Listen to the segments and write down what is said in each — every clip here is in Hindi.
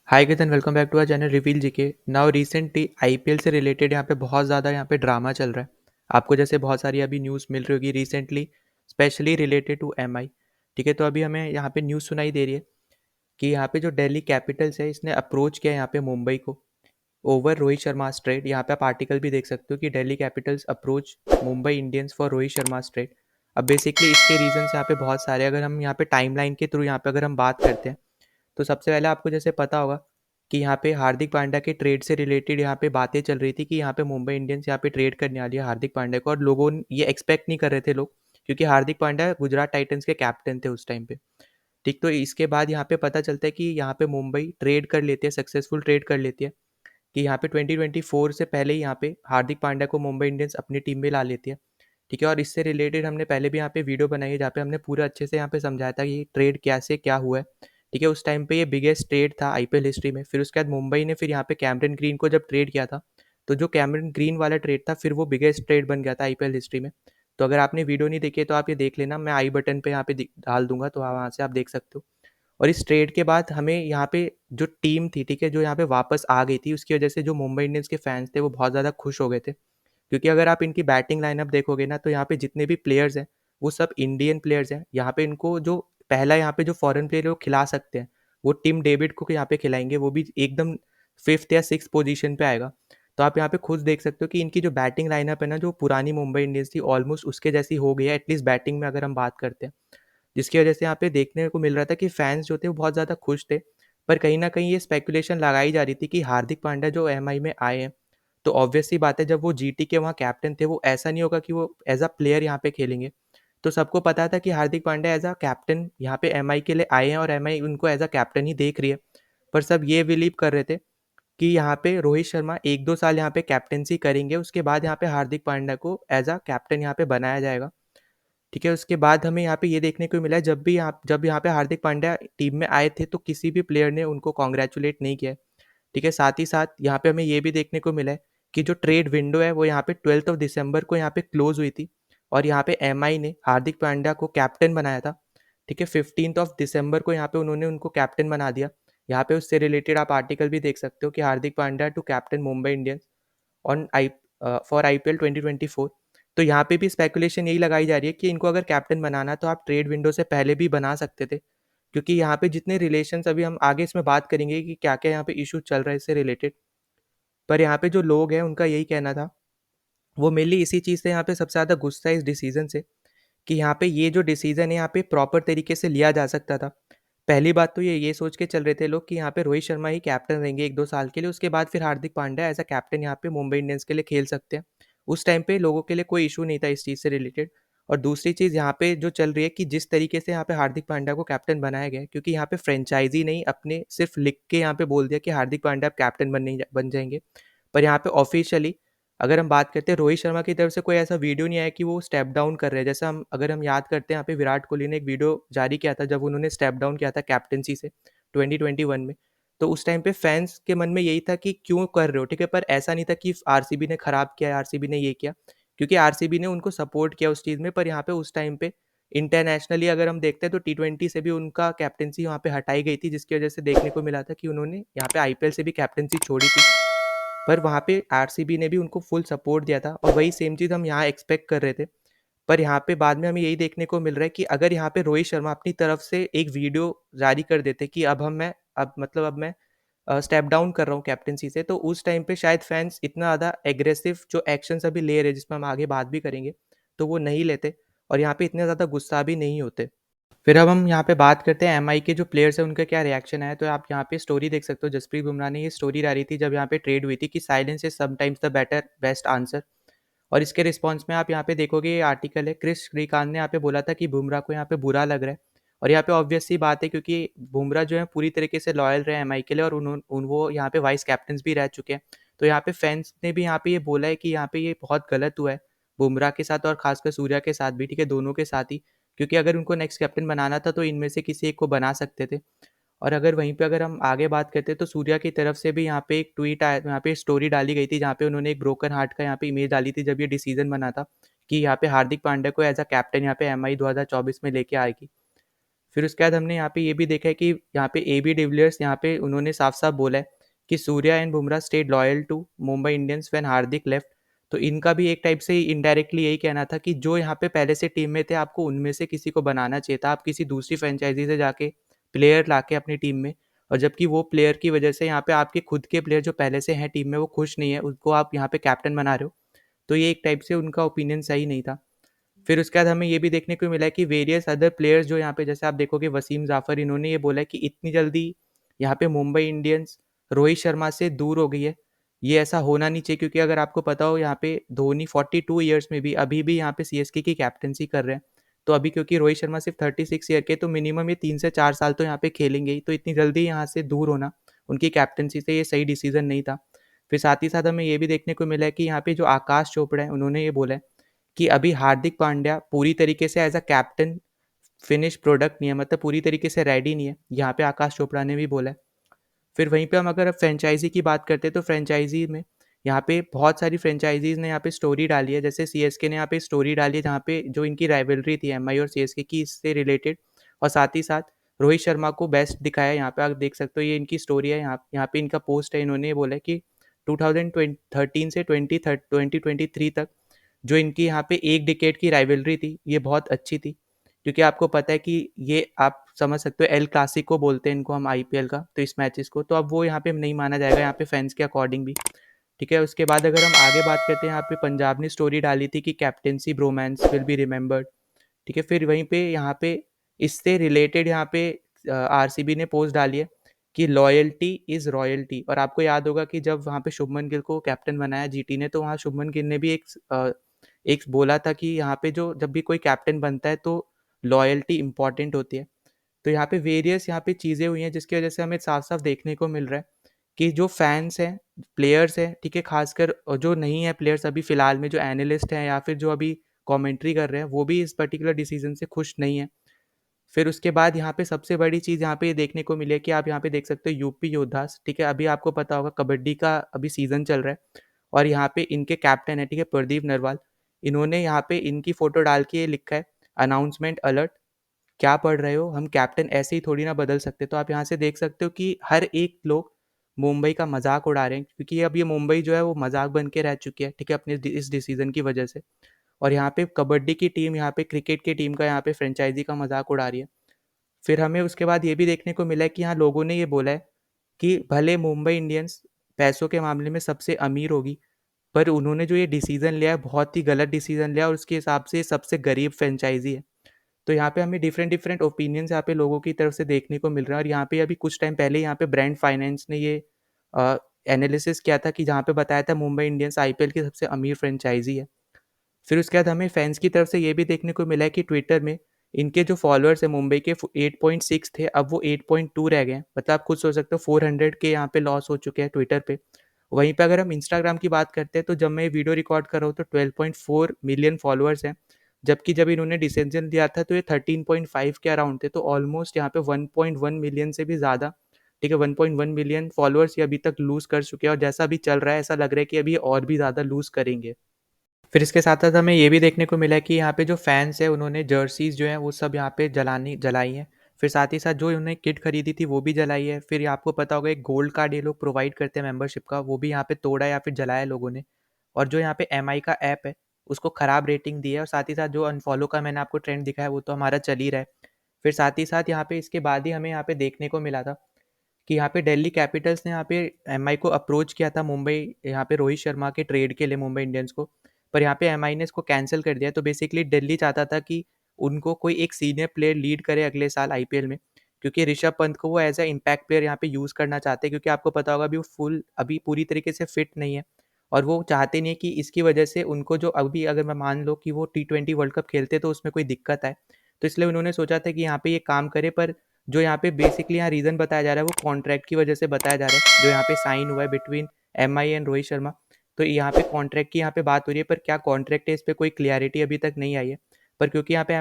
Hi Ketan, welcome back to our channel reveal GK. Now recently IPL से रिलेटेड यहाँ पे बहुत ज़्यादा यहाँ पे ड्रामा चल रहा है। आपको जैसे बहुत सारी अभी न्यूज़ मिल रही होगी recently, specially related to MI. ठीक है, तो अभी हमें यहाँ पे न्यूज़ सुनाई दे रही है कि यहाँ पे जो दिल्ली कैपिटल्स है इसने अप्रोच किया है यहाँ पे मुंबई को ओवर रोहित शर्मा ट्रेड। यहाँ पे आप आर्टिकल भी देख सकते हो कि Delhi Capitals approach Mumbai Indians for Rohit Sharma trade. अब बेसिकली इसके रीजंस यहाँ पे बहुत सारे, अगर हम यहाँ पे टाइमलाइन के थ्रू यहाँ पे अगर हम बात करते हैं तो सबसे पहले आपको जैसे पता होगा कि यहाँ पे हार्दिक पांड्या के ट्रेड से रिलेटेड यहाँ पे बातें चल रही थी कि यहाँ पे मुंबई इंडियंस यहाँ पे ट्रेड करने वाली है हार्दिक पांड्या को, और लोगों ने ये एक्सपेक्ट नहीं कर रहे थे लोग, क्योंकि हार्दिक पांड्या गुजरात टाइटंस के कैप्टन थे उस टाइम पे। ठीक, तो इसके बाद यहाँ पे पता चलता है कि यहाँ पे मुंबई ट्रेड कर लेती है, सक्सेसफुल ट्रेड कर लेती है कि यहाँ पे 2024 से पहले ही यहाँ पे हार्दिक पांड्या को मुंबई इंडियंस अपनी टीम में ला लेती है। ठीक है, और इससे रिलेटेड हमने पहले भी यहाँ पे वीडियो बनाई है जहाँ पे हमने पूरा अच्छे से यहाँ पे समझाया था कि ट्रेड कैसे क्या हुआ है। ठीक है, उस टाइम पे ये बिगेस्ट ट्रेड था आईपीएल हिस्ट्री में। फिर उसके बाद मुंबई ने फिर यहाँ पे कैमरन ग्रीन को जब ट्रेड किया था, तो जो कैमरन ग्रीन वाला ट्रेड था फिर वो बिगेस्ट ट्रेड बन गया था आईपीएल हिस्ट्री में। तो अगर आपने वीडियो नहीं देखी है तो आप ये देख लेना, मैं आई बटन पे यहाँ पे डाल दूंगा, तो वहाँ से आप देख सकते हो। और इस ट्रेड के बाद हमें यहाँ पे जो टीम थी, ठीक है, जो यहाँ पे वापस आ गई थी, उसकी वजह से जो मुंबई इंडियंस के फैंस थे वो बहुत ज़्यादा खुश हो गए थे। क्योंकि अगर आप इनकी बैटिंग लाइनअप देखोगे ना, तो यहाँ पे जितने भी प्लेयर्स हैं वो सब इंडियन प्लेयर्स हैं। यहाँ पे इनको जो पहला यहाँ पे जो फॉरेन प्लेयर है वो खिला सकते हैं, वो टिम डेविड को यहाँ पे खिलाएंगे, वो भी एकदम फिफ्थ या सिक्स पोजीशन पे आएगा। तो आप यहाँ पे खुद देख सकते हो कि इनकी जो बैटिंग लाइनअप है ना, जो पुरानी मुंबई इंडियंस थी ऑलमोस्ट उसके जैसी हो गई है, एटलीस्ट बैटिंग में अगर हम बात करते हैं। जिसकी वजह से यहाँ पे देखने को मिल रहा था कि फैंस जो थे वो बहुत ज़्यादा खुश थे। पर कहीं ना कहीं ये स्पेकुलेशन लगाई जा रही थी कि हार्दिक पांड्या जो एमआई में आए हैं, तो ऑब्वियस सी बात है जब वो जीटी के वहाँ कैप्टन थे, वो ऐसा नहीं होगा कि वो एज अ प्लेयर यहाँ पे खेलेंगे। तो सबको पता था कि Hardik Pandya as a captain यहाँ पे एमआई के लिए आए हैं और एमआई उनको एज अ कैप्टन ही देख रही है। पर सब ये बिलीव कर रहे थे कि यहाँ पे रोहित शर्मा एक दो साल यहाँ पे कैप्टनसी करेंगे, उसके बाद यहाँ पे हार्दिक पांड्या को एज अ कैप्टन यहाँ पे बनाया जाएगा। ठीक है, उसके बाद हमें यहाँ पे ये देखने को मिला है जब यहाँ पे हार्दिक पांड्या टीम में आए थे तो किसी भी प्लेयर ने उनको कॉन्ग्रेचुलेट नहीं किया है। ठीक है, साथ ही साथ यहाँ पे हमें ये भी देखने को मिला है कि जो ट्रेड विंडो है वो यहाँ पे 12 दिसंबर को यहाँ पे क्लोज हुई थी, और यहाँ पे एमआई ने हार्दिक पांड्या को कैप्टन बनाया था। ठीक है, 15 दिसंबर को यहाँ पे उन्होंने उनको कैप्टन बना दिया। यहाँ पे उससे रिलेटेड आप आर्टिकल भी देख सकते हो कि Hardik Pandya to captain Mumbai Indians on eye for IPL 2024। तो यहाँ पे भी स्पेकुलेशन यही लगाई जा रही है कि इनको अगर कैप्टन बनाना तो आप ट्रेड विंडो से पहले भी बना सकते थे, क्योंकि यहाँ पे जितने रिलेशंस, अभी हम आगे इसमें बात करेंगे कि क्या क्या यहाँ पे इशू चल रहा है इससे रिलेटेड। पर यहाँ पे जो लोग हैं उनका यही कहना था, वो मेनली इसी चीज़ से यहाँ पे सबसे ज़्यादा गुस्सा है इस डिसीजन से, कि यहाँ पे ये जो डिसीजन है यहाँ पे प्रॉपर तरीके से लिया जा सकता था। पहली बात तो ये सोच के चल रहे थे लोग कि यहाँ पे रोहित शर्मा ही कैप्टन रहेंगे एक दो साल के लिए, उसके बाद फिर Hardik Pandya as a captain यहाँ पे मुंबई इंडियंस के लिए खेल सकते हैं। उस टाइम पे लोगों के लिए कोई इशू नहीं था इस चीज़ से रिलेटेड। और दूसरी चीज़ यहाँ पे जो चल रही है कि जिस तरीके से यहाँ पे हार्दिक पांड्या को कैप्टन बनाया गया है, क्योंकि यहाँ पे फ्रेंचाइजी नहीं, अपने सिर्फ लिख के यहाँ पे बोल दिया कि हार्दिक पांड्या आप कैप्टन बन जाएंगे। पर यहाँ पे ऑफिशियली अगर हम बात करते हैं, रोहित शर्मा की तरफ से कोई ऐसा वीडियो नहीं आया कि वो स्टेप डाउन कर रहे हैं। जैसा हम याद करते हैं, यहाँ पे विराट कोहली ने एक वीडियो जारी किया था जब उन्होंने स्टेप डाउन किया था कैप्टनसी से 2021 में। तो उस टाइम पे फैंस के मन में यही था कि क्यों कर रहे हो, ठीक है, पर ऐसा नहीं था कि आरसीबी ने खराब किया, आरसीबी ने ये किया, क्योंकि आरसीबी ने उनको सपोर्ट किया उस चीज़ में। पर यहाँ पे उस टाइम पे इंटरनेशनली अगर हम देखते हैं तो टी20 से भी उनका कैप्टनसी वहाँ पे हटाई गई थी, जिसकी वजह से देखने को मिला था कि उन्होंने यहाँ पे आईपीएल से भी कैप्टनसी छोड़ी थी। पर वहाँ पे आरसीबी ने भी उनको फुल सपोर्ट दिया था, और वही सेम चीज़ हम यहाँ एक्सपेक्ट कर रहे थे। पर यहाँ पे बाद में हमें यही देखने को मिल रहा है कि अगर यहाँ पे रोहित शर्मा अपनी तरफ से एक वीडियो जारी कर देते कि अब मैं स्टेप डाउन कर रहा हूँ कैप्टनसी से, तो उस टाइम पे शायद फैंस इतना ज़्यादा एग्रेसिव जो एक्शंस अभी ले रहे हैं, जिसमें हम आगे बात भी करेंगे, तो वो नहीं लेते, और यहाँ पे इतने ज़्यादा गुस्सा भी नहीं होते। फिर अब हम यहाँ पे बात करते हैं एमआई के जो प्लेयर्स हैं उनका क्या रिएक्शन है। तो आप यहाँ पे स्टोरी देख सकते हो, जसप्रीत बुमराह ने ये स्टोरी डाली थी जब यहाँ पे ट्रेड हुई थी कि silence is sometimes the better best answer. और इसके रिस्पॉन्स में आप यहाँ पे देखोगे, ये आर्टिकल है, क्रिस श्रीकांत ने यहाँ पे बोला था कि बुमराह को यहाँ पे बुरा लग रहा है। और यहाँ पे ऑब्वियस सी बात है, क्योंकि बुमराह जो है पूरी तरीके से लॉयल रहे एमआई के लिए, और वो यहाँ पे वाइस कैप्टन भी रह चुके हैं। तो यहाँ पे फैंस ने भी यहाँ पे ये बोला है कि यहाँ पे ये बहुत गलत हुआ है बुमराह के साथ, और खासकर सूर्या के साथ भी, ठीक है, दोनों के साथ ही। क्योंकि अगर उनको नेक्स्ट कैप्टन बनाना था तो इनमें से किसी एक को बना सकते थे। और अगर वहीं पे अगर हम आगे बात करते हैं तो सूर्या की तरफ से भी यहाँ पे एक ट्वीट आया, यहाँ पे स्टोरी डाली गई थी जहाँ पे उन्होंने एक ब्रोकन हार्ट का यहाँ पे इमेज डाली थी जब ये डिसीजन बना था कि यहाँ पे हार्दिक पांड्या को एज अ कैप्टन यहाँ पे एमआई 2024 में लेके आएगी। फिर उसके बाद हमने यहाँ पे ये भी देखा है कि यहाँ पे AB डिविलियर्स यहाँ पे उन्होंने साफ-साफ बोला है कि Surya and Bumrah stayed loyal to Mumbai Indians when Hardik left. तो इनका भी एक टाइप से इनडायरेक्टली यही कहना था कि जो यहाँ पे पहले से टीम में थे, आपको उनमें से किसी को बनाना चाहिए था। आप किसी दूसरी फ्रेंचाइजी से जाके प्लेयर लाके अपनी टीम में, और जबकि वो प्लेयर की वजह से यहाँ पे आपके खुद के प्लेयर जो पहले से हैं टीम में वो खुश नहीं है, उसको आप यहाँ पे कैप्टन बना रहे हो। तो ये एक टाइप से उनका ओपिनियन सही नहीं था। फिर उसके बाद हमें ये भी देखने को मिला है कि वेरियस अदर प्लेयर्स जो यहाँ पे, जैसे आप देखोगे वसीम जाफर, इन्होंने ये बोला है कि इतनी जल्दी यहाँ पे मुंबई इंडियंस रोहित शर्मा से दूर हो गई है, ये ऐसा होना नहीं चाहिए। क्योंकि अगर आपको पता हो, यहाँ पे धोनी 42 ईयर्स में भी अभी भी यहाँ पे CSK की कैप्टनसी कर रहे हैं। तो अभी क्योंकि रोहित शर्मा सिर्फ 36 ईयर के, तो मिनिमम ये 3 से 4 साल तो यहाँ पे खेलेंगे ही। तो इतनी जल्दी यहाँ से दूर होना उनकी कैप्टनसी से, ये सही डिसीजन नहीं था। फिर साथ ही साथ हमें ये भी देखने को मिला है कि यहाँ पे जो आकाश चोपड़ा है, उन्होंने ये बोला है कि अभी हार्दिक पांड्या पूरी तरीके से as a captain finish product नहीं है, मतलब पूरी तरीके से रेडी नहीं है, यहाँ पे आकाश चोपड़ा ने भी बोला है। फिर वहीं पे हम अगर फ्रेंचाइजी की बात करते हैं, तो फ्रेंचाइजी में यहाँ पे बहुत सारी फ्रेंचाइजीज ने यहाँ पे स्टोरी डाली है। जैसे CSK ने यहाँ पे स्टोरी डाली है, जहाँ पे जो इनकी राइवलरी थी MI और CSK की, इससे रिलेटेड, और साथ ही साथ रोहित शर्मा को बेस्ट दिखाया है। यहाँ पे आप देख सकते हो, ये इनकी स्टोरी है। यहाँ पे इनका पोस्ट है, इन्होंने ये बोला है कि 2013 से 2023 तक जो इनकी यहाँ पे एक डिकेड की राइवलरी थी, ये बहुत अच्छी थी। क्योंकि आपको पता है कि ये आप समझ सकते हो, एल क्लासिको बोलते हैं इनको हम IPL का, तो इस मैचेस को, तो अब वो यहाँ पे नहीं माना जाएगा यहाँ पे फैंस के अकॉर्डिंग भी। ठीक है, उसके बाद अगर हम आगे बात करते हैं, यहाँ पे पंजाब ने स्टोरी डाली थी कि captaincy bromance will be remembered. ठीक है, फिर वहीं पे यहाँ पे इससे रिलेटेड यहाँ पे RCB ने पोस्ट डाली है कि लॉयल्टी इज रॉयल्टी। और आपको याद होगा कि जब वहाँ पे शुभमन गिल को कैप्टन बनाया GT ने, तो वहाँ शुभमन गिल ने भी एक बोला था कि यहाँ पे जो जब भी कोई कैप्टन बनता है तो लॉयल्टी इंपॉर्टेंट होती है। तो यहाँ पे वेरियस यहाँ पे चीज़ें हुई हैं, जिसकी वजह से हमें साफ साफ देखने को मिल रहा है कि जो फैंस हैं, प्लेयर्स हैं, ठीक है, खासकर जो नहीं है प्लेयर्स अभी फिलहाल में, जो एनालिस्ट हैं या फिर जो अभी कमेंट्री कर रहे हैं, वो भी इस पर्टिकुलर डिसीजन से खुश नहीं है। फिर उसके बाद यहाँ पे सबसे बड़ी चीज़ यहाँ पे देखने को मिली है कि आप यहाँ पे देख सकते हो यूपी योद्धास। ठीक है, अभी आपको पता होगा कबड्डी का अभी सीजन चल रहा है, और यहाँ पे इनके कैप्टन है, ठीक है, प्रदीप नरवाल। इन्होंने यहाँ पे इनकी फोटो डाल के ये लिखा है, अनाउंसमेंट अलर्ट, क्या पढ़ रहे हो, हम कैप्टन ऐसे ही थोड़ी ना बदल सकते। तो आप यहाँ से देख सकते हो कि हर एक लोग मुंबई का मजाक उड़ा रहे हैं, क्योंकि अब ये मुंबई जो है वो मजाक बन के रह चुकी है, ठीक है, अपने इस डिसीजन की वजह से। और यहाँ पे कबड्डी की टीम, यहाँ पे क्रिकेट की टीम का, यहाँ पे फ्रेंचाइजी का मजाक उड़ा रही है। फिर हमें उसके बाद ये भी देखने को मिला है कि यहाँ लोगों ने ये बोला है कि भले मुंबई इंडियंस पैसों के मामले में सबसे अमीर होगी, पर उन्होंने जो ये डिसीजन लिया है बहुत ही गलत डिसीजन लिया, और उसके हिसाब से सबसे गरीब फ्रेंचाइजी है। तो यहाँ पे हमें डिफरेंट डिफरेंट ओपिनियंस यहाँ पे लोगों की तरफ से देखने को मिल रहा है। और यहाँ पे अभी कुछ टाइम पहले यहाँ पे ब्रांड फाइनेंस ने ये एनालिसिस किया था कि जहाँ पे बताया था मुंबई इंडियंस IPL की सबसे अमीर फ्रेंचाइजी है। फिर उसके बाद हमें फैंस की तरफ से ये भी देखने को मिला है कि ट्विटर में इनके जो फॉलोअर्स हैं मुंबई के 8.6 थे, अब वो 8.2 रह गए हैं। मतलब आप खुद सोच सकते हो 400 के यहाँ पे लॉस हो चुके हैं ट्विटर पे। वहीं पे अगर हम इंस्टाग्राम की बात करते हैं, तो जब मैं ये वीडियो रिकॉर्ड कर रहा हूँ तो 12.4 मिलियन फॉलोअर्स हैं, जबकि जब इन्होंने डिसीजन दिया था तो ये 13.5 के अराउंड थे। तो ऑलमोस्ट यहाँ पे 1.1 मिलियन से भी ज़्यादा, ठीक है, 1.1 मिलियन फॉलोअर्स ये अभी तक लूज़ कर चुके हैं, और जैसा अभी चल रहा है ऐसा लग रहा है कि अभी और भी ज़्यादा लूज़ करेंगे। फिर इसके साथ साथ हमें ये भी देखने को मिला है कि यहाँ पे जो फैंस है, उन्होंने जर्सीज जो हैं वो सब यहाँ पे जलाई हैं। फिर साथ ही साथ जो उन्होंने किट खरीदी थी वो भी जलाई है। फिर आपको पता होगा एक गोल्ड कार्ड ये लोग प्रोवाइड करते हैं मेंबरशिप का, वो भी यहाँ पे तोड़ा या फिर जलाया लोगों ने। और जो यहाँ पे MI का ऐप है उसको ख़राब रेटिंग दी है, और साथ ही साथ जो अनफॉलो का मैंने आपको ट्रेंड दिखाया वो तो हमारा चल ही रहा है। फिर साथ ही साथ यहाँ पे इसके बाद ही हमें यहाँ पे देखने को मिला था कि यहाँ पे दिल्ली कैपिटल्स ने यहाँ पे MI को अप्रोच किया था, मुंबई यहाँ पे रोहित शर्मा के ट्रेड के लिए मुंबई इंडियंस को। पर यहाँ पे MI ने इसको कैंसिल कर दिया। तो बेसिकली दिल्ली चाहता था कि उनको कोई एक सीनियर प्लेयर लीड करे अगले साल IPL में, क्योंकि ऋषभ पंत को वो एज अ इम्पैक्ट प्लेयर यहाँ पे यूज़ करना चाहते हैं। क्योंकि आपको पता होगा अभी वो अभी पूरी तरीके से फिट नहीं है, और वो चाहते नहीं है कि इसकी वजह से उनको जो अभी, अगर मैं मान लो कि वो T20 वर्ल्ड कप खेलते तो उसमें कोई दिक्कत आए। तो इसलिए उन्होंने सोचा था कि यहाँ पे ये काम करे। पर जो यहाँ पे बेसिकली यहाँ रीज़न बताया जा रहा है वो कॉन्ट्रैक्ट की वजह से बताया जा रहा है, जो यहाँ पे साइन हुआ है between MI and Rohit Sharma. तो यहाँ पे कॉन्ट्रैक्ट की यहाँ पे बात हो रही है, पर क्या कॉन्ट्रैक्ट है इस पर कोई क्लियरिटी अभी तक नहीं आई है। पर क्योंकि यहाँ पे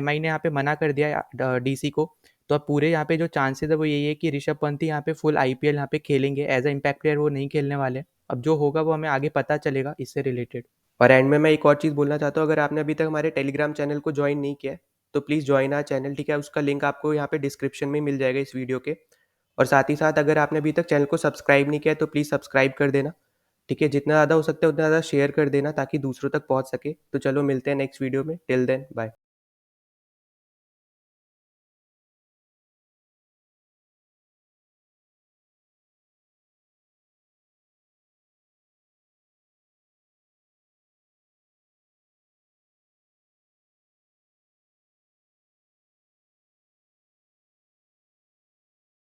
MI ने यहाँ पे मना कर दिया है DC को, तो अब पूरे यहाँ पे जो चांसेस है वो यही है कि ऋषभ पंत ही यहाँ पे फुल IPL यहाँ पे खेलेंगे, एज अ इम्पैक्ट प्लेयर वो नहीं खेलने वाले। अब जो होगा वो हमें आगे पता चलेगा इससे रिलेटेड। और एंड में मैं एक और चीज़ बोलना चाहता हूँ, अगर आपने अभी तक हमारे टेलीग्राम चैनल को ज्वाइन नहीं किया है तो प्लीज़ जॉइन आवर चैनल, ठीक है? उसका लिंक आपको यहाँ पे डिस्क्रिप्शन में मिल जाएगा इस वीडियो के। और साथ ही साथ अगर आपने अभी तक चैनल को सब्सक्राइब नहीं किया है तो प्लीज़ सब्सक्राइब कर देना, ठीक है? जितना ज़्यादा हो सकता है उतना ज़्यादा शेयर कर देना ताकि दूसरों तक पहुँच सके। तो चलो मिलते हैं नेक्स्ट वीडियो में, टिल देन बाय।